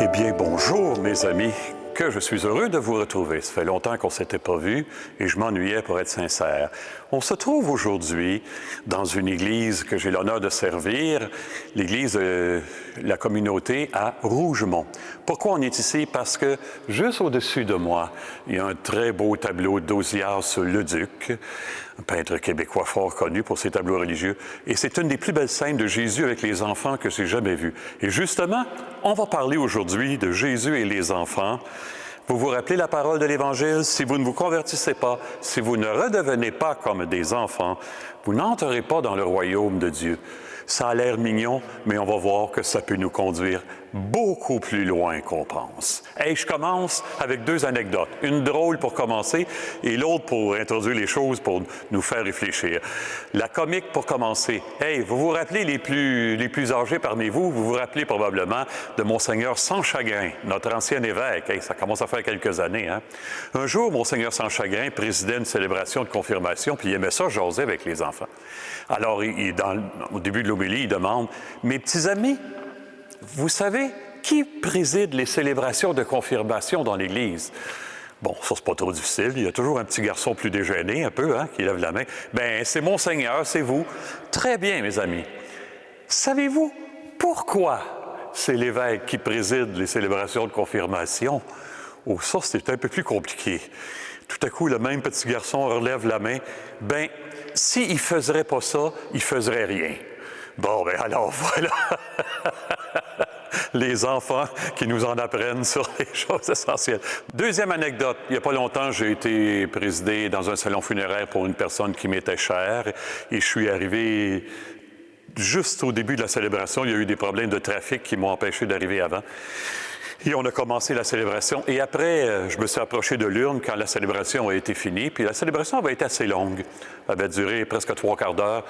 Eh bien, bonjour mes amis, que je suis heureux de vous retrouver. Ça fait longtemps qu'on ne s'était pas vus et je m'ennuyais pour être sincère. On se trouve aujourd'hui dans une église que j'ai l'honneur de servir, l'église de la communauté à Rougemont. Pourquoi on est ici? Parce que juste au-dessus de moi, il y a un très beau tableau d'Ozias Leduc, un peintre québécois fort connu pour ses tableaux religieux. Et c'est une des plus belles scènes de Jésus avec les enfants que j'ai jamais vues. Et justement, on va parler aujourd'hui de Jésus et les enfants. Vous vous rappelez la parole de l'Évangile? Si vous ne vous convertissez pas, si vous ne redevenez pas comme des enfants, vous n'entrerez pas dans le royaume de Dieu. Ça a l'air mignon, mais on va voir que ça peut nous conduire beaucoup plus loin qu'on pense. Hey, je commence avec deux anecdotes. Une drôle pour commencer et l'autre pour introduire les choses, pour nous faire réfléchir. La comique pour commencer. Hey, vous vous rappelez les plus âgés parmi vous, vous vous rappelez probablement de Monseigneur Sanchagrin, notre ancien évêque. Hey, ça commence à faire quelques années, hein? Un jour, Monseigneur Sanchagrin présidait une célébration de confirmation, puis il aimait ça jaser avec les enfants. Alors, au début de l'homélie, il demande « Mes petits amis, vous savez qui préside les célébrations de confirmation dans l'Église? » Bon, ça, c'est pas trop difficile. Il y a toujours un petit garçon plus déjeuné, un peu, hein, qui lève la main. « Bien, c'est Monseigneur, c'est vous. » Très bien, mes amis. Savez-vous pourquoi c'est l'évêque qui préside les célébrations de confirmation? Oh, ça, c'est un peu plus compliqué. Tout à coup, le même petit garçon relève la main. « Bien, s'il ne faisait pas ça, il ne ferait rien. » Bon, bien alors voilà les enfants qui nous en apprennent sur les choses essentielles. Deuxième anecdote, il n'y a pas longtemps, j'ai été présidé dans un salon funéraire pour une personne qui m'était chère et je suis arrivé juste au début de la célébration. Il y a eu des problèmes de trafic qui m'ont empêché d'arriver avant. Et on a commencé la célébration. Et après, je me suis approché de l'urne quand la célébration a été finie. Puis la célébration avait été assez longue. Elle avait duré presque 3/4 d'heure.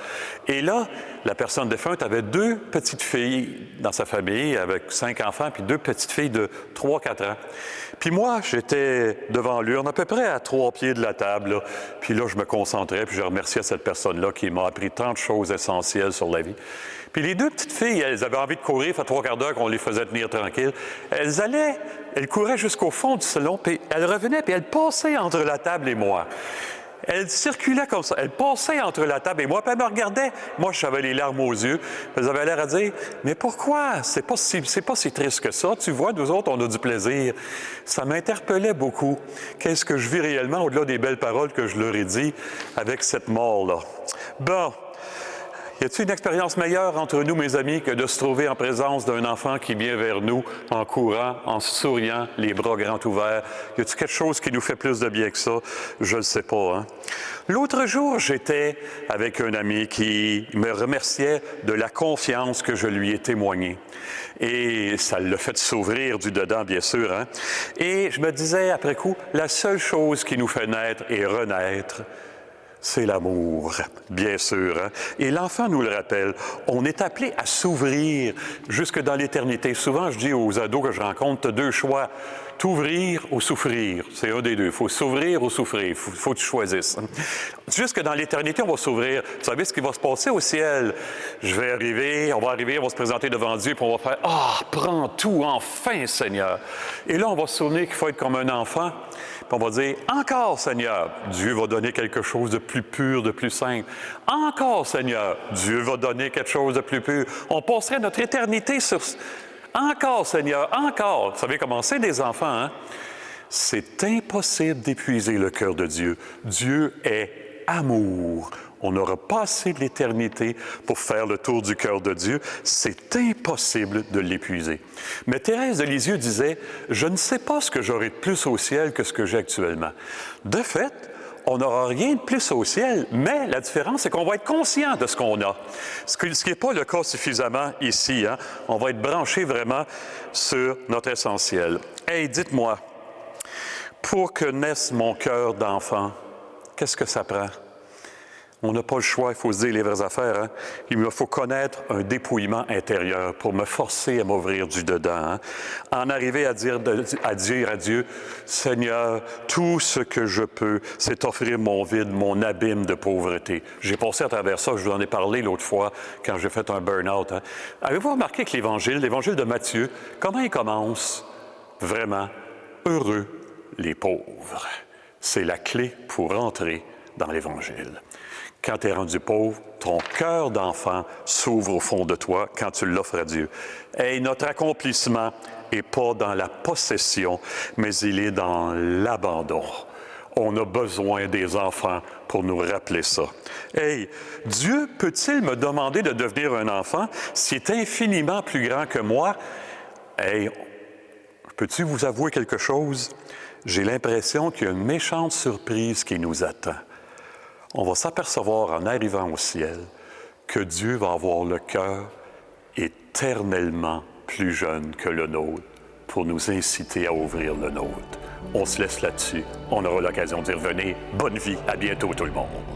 Et là, la personne défunte avait 2 petites filles dans sa famille, avec 5 enfants, puis 2 petites filles de 3-4 ans. Puis moi, j'étais devant l'urne, à peu près à 3 pieds de la table. Là. Puis là, je me concentrais, puis je remerciais cette personne-là qui m'a appris tant de choses essentielles sur la vie. Puis les 2 petites filles, elles avaient envie de courir, ça fait 3/4 d'heure qu'on les faisait tenir tranquilles. Elles couraient jusqu'au fond du salon, puis elles revenaient, puis elles passaient entre la table et moi. Elles circulaient comme ça, elles passaient entre la table et moi, puis elles me regardaient. Moi, j'avais les larmes aux yeux. Elles avaient l'air à dire « Mais pourquoi? C'est pas si triste que ça. Tu vois, nous autres, on a du plaisir. » Ça m'interpellait beaucoup. Qu'est-ce que je vis réellement, au-delà des belles paroles que je leur ai dit avec cette mort-là? Bon. Y a-t-il une expérience meilleure entre nous, mes amis, que de se trouver en présence d'un enfant qui vient vers nous en courant, en souriant, les bras grands ouverts? Y a-t-il quelque chose qui nous fait plus de bien que ça? Je ne sais pas, hein? L'autre jour, j'étais avec un ami qui me remerciait de la confiance que je lui ai témoignée. Et ça l'a fait s'ouvrir du dedans, bien sûr, hein? Et je me disais, après coup, la seule chose qui nous fait naître et renaître, c'est l'amour, bien sûr. Hein? Et l'enfant nous le rappelle. On est appelé à s'ouvrir jusque dans l'éternité. Souvent, je dis aux ados que je rencontre, tu as 2 choix, t'ouvrir ou souffrir. C'est un des deux. Il faut s'ouvrir ou souffrir. Il faut que tu choisisses. Jusque dans l'éternité, on va s'ouvrir. Vous savez ce qui va se passer au ciel? On va arriver, on va se présenter devant Dieu, puis on va faire « Ah, prends tout, enfin, Seigneur! » Et là, on va se souvenir qu'il faut être comme un enfant. Puis on va dire « Encore, Seigneur! » Dieu va donner quelque chose de plus pur, de plus simple. « Encore, Seigneur! » Dieu va donner quelque chose de plus pur. On passerait notre éternité sur... « Encore, Seigneur! Encore! » Vous savez comment c'est des enfants, hein? C'est impossible d'épuiser le cœur de Dieu. Dieu est amour. On n'aura pas assez de l'éternité pour faire le tour du cœur de Dieu. C'est impossible de l'épuiser. Mais Thérèse de Lisieux disait « Je ne sais pas ce que j'aurai de plus au ciel que ce que j'ai actuellement. » De fait, on n'aura rien de plus au ciel, mais la différence, c'est qu'on va être conscient de ce qu'on a. Ce qui n'est pas le cas suffisamment ici. Hein? On va être branché vraiment sur notre essentiel. Hey, dites-moi, pour que naisse mon cœur d'enfant, qu'est-ce que ça prend? On n'a pas le choix, il faut se dire les vraies affaires. Hein? Il me faut connaître un dépouillement intérieur pour me forcer à m'ouvrir du dedans. Hein? En arriver à dire à Dieu, Seigneur, tout ce que je peux, c'est offrir mon vide, mon abîme de pauvreté. J'ai passé à travers ça, je vous en ai parlé l'autre fois quand j'ai fait un burn-out. Hein? Avez-vous remarqué que l'Évangile de Matthieu, comment il commence? Vraiment, heureux les pauvres. C'est la clé pour entrer dans l'Évangile. Quand tu es rendu pauvre, ton cœur d'enfant s'ouvre au fond de toi quand tu l'offres à Dieu. Et notre accomplissement n'est pas dans la possession, mais il est dans l'abandon. On a besoin des enfants pour nous rappeler ça. Hey, Dieu peut-il me demander de devenir un enfant s'il est infiniment plus grand que moi? Hey, peux-tu vous avouer quelque chose? J'ai l'impression qu'il y a une méchante surprise qui nous attend. On va s'apercevoir en arrivant au ciel que Dieu va avoir le cœur éternellement plus jeune que le nôtre pour nous inciter à ouvrir le nôtre. On se laisse là-dessus. On aura l'occasion d'y revenir. Bonne vie. À bientôt tout le monde.